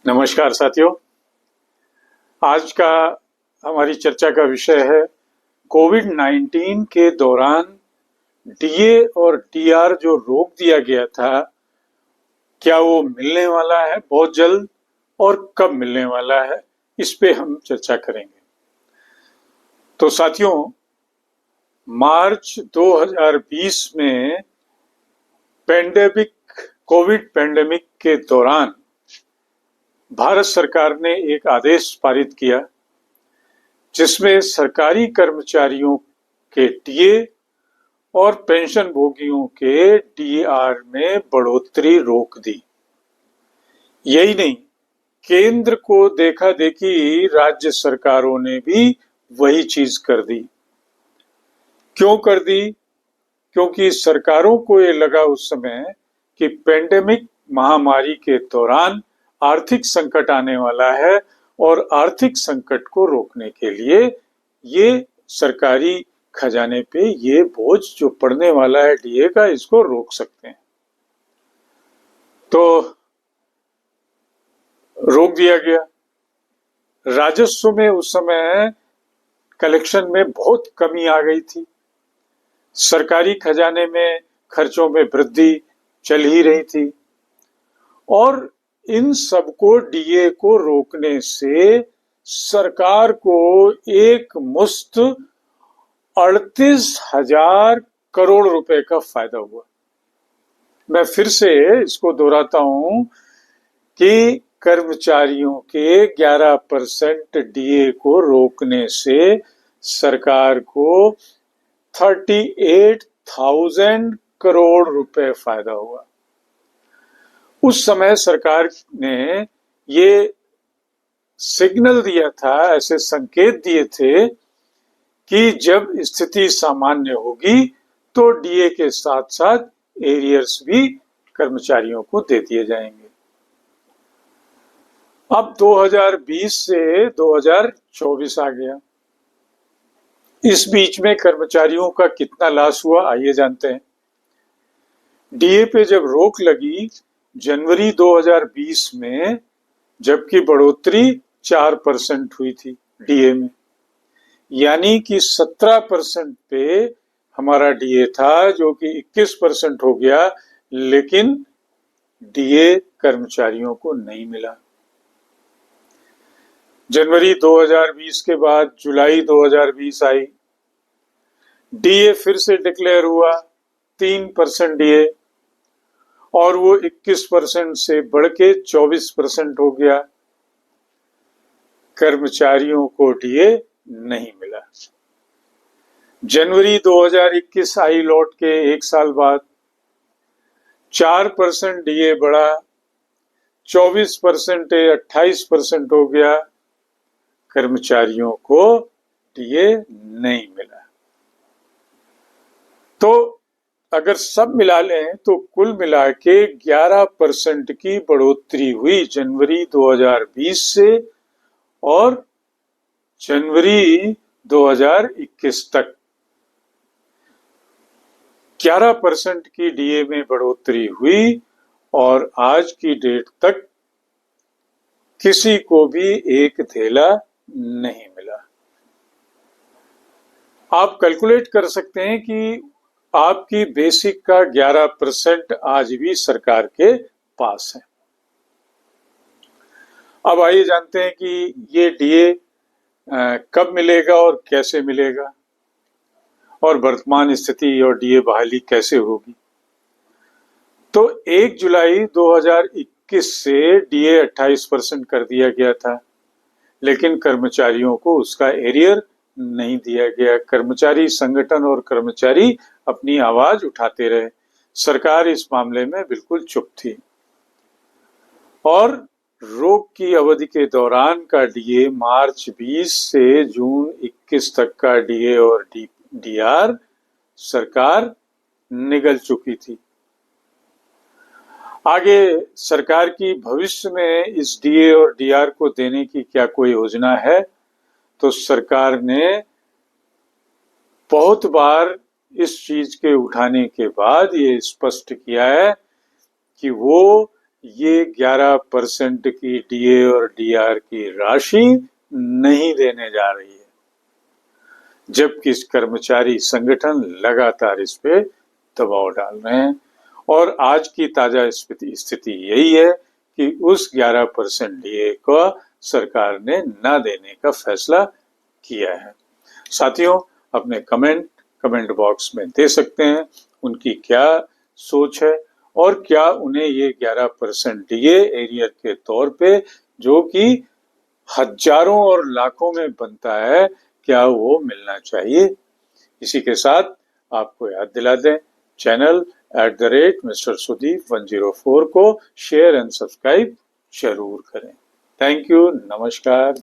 नमस्कार साथियों। आज का हमारी चर्चा का विषय है कोविड-19 के दौरान डीए और डीआर जो रोक दिया गया था, क्या वो मिलने वाला है बहुत जल्द और कब मिलने वाला है, इस पे हम चर्चा करेंगे। तो साथियों, मार्च 2020 में कोविड पैंडेमिक के दौरान भारत सरकार ने एक आदेश पारित किया जिसमें सरकारी कर्मचारियों के डीए और पेंशन भोगियों के डीआर में बढ़ोतरी रोक दी। यही नहीं, केंद्र को देखा देखी राज्य सरकारों ने भी वही चीज कर दी। क्यों कर दी? क्योंकि सरकारों को ये लगा उस समय कि पैंडेमिक महामारी के दौरान आर्थिक संकट आने वाला है और आर्थिक संकट को रोकने के लिए ये सरकारी खजाने पे ये बोझ जो पड़ने वाला है डीए का, इसको रोक सकते हैं। तो रोक दिया गया। राजस्व में उस समय कलेक्शन में बहुत कमी आ गई थी। सरकारी खजाने में खर्चों में वृद्धि चल ही रही थी और इन सबको डीए को रोकने से सरकार को एक मुश्त 38,000 करोड़ रुपए का फायदा हुआ। मैं फिर से इसको दोहराता हूं कि कर्मचारियों के 11% डीए को रोकने से सरकार को 38,000 करोड़ रुपए फायदा हुआ। उस समय सरकार ने ये सिग्नल दिया था, ऐसे संकेत दिए थे कि जब स्थिति सामान्य होगी तो डीए के साथ साथ एरियर्स भी कर्मचारियों को दे दिए जाएंगे। अब 2020 से 2024 आ गया। इस बीच में कर्मचारियों का कितना लॉस हुआ, आइए जानते हैं। डीए पे जब रोक लगी जनवरी 2020 में, जबकि बढ़ोतरी 4% हुई थी डीए में, यानी कि 17% पे हमारा डीए था जो कि 21% हो गया, लेकिन डीए कर्मचारियों को नहीं मिला। जनवरी 2020 के बाद जुलाई 2020 आई, डीए फिर से डिक्लेयर हुआ 3% डीए और वो 21% से बढ़ के 24% हो गया। कर्मचारियों को डीए नहीं मिला। जनवरी 2021 आई लौट के एक साल बाद, 4% डीए बढ़ा, 24% 28% हो गया। कर्मचारियों को डीए नहीं मिला। तो अगर सब मिला लें तो कुल मिला के 11% की बढ़ोतरी हुई जनवरी 2020 से और जनवरी 2021 तक। 11% की डीए में बढ़ोतरी हुई और आज की डेट तक किसी को भी एक धेला नहीं मिला। आप कैलकुलेट कर सकते हैं कि आपकी बेसिक का 11% आज भी सरकार के पास है। अब आइए जानते हैं कि ये डीए कब मिलेगा और कैसे मिलेगा और वर्तमान स्थिति और डीए बहाली कैसे होगी। तो 1 जुलाई 2021 से डीए 28% कर दिया गया था, लेकिन कर्मचारियों को उसका एरियर नहीं दिया गया। कर्मचारी संगठन और कर्मचारी अपनी आवाज उठाते रहे। सरकार इस मामले में बिल्कुल चुप थी और रोक की अवधि के दौरान का डीए मार्च 20 से जून 21 तक का डीए और डीआर सरकार निगल चुकी थी। आगे सरकार की भविष्य में इस डीए और डीआर को देने की क्या कोई योजना है? तो सरकार ने बहुत बार इस चीज के उठाने के बाद ये स्पष्ट किया है कि वो ये 11% की डीए और डीआर की राशि नहीं देने जा रही है, जबकि इस कर्मचारी संगठन लगातार इस पे दबाव डाल रहे हैं। और आज की ताजा स्थिति यही है कि उस 11% डीए को सरकार ने न देने का फैसला किया है। साथियों, अपने कमेंट बॉक्स में दे सकते हैं उनकी क्या सोच है और क्या उन्हें ये 11% डीए एरियर के तौर पे, जो कि हजारों और लाखों में बनता है, क्या वो मिलना चाहिए। इसी के साथ आपको याद दिला दें, चैनल @Mr. Sudeep 104 को शेयर एंड सब्सक्राइब जरूर करें। थैंक यू, नमस्कार।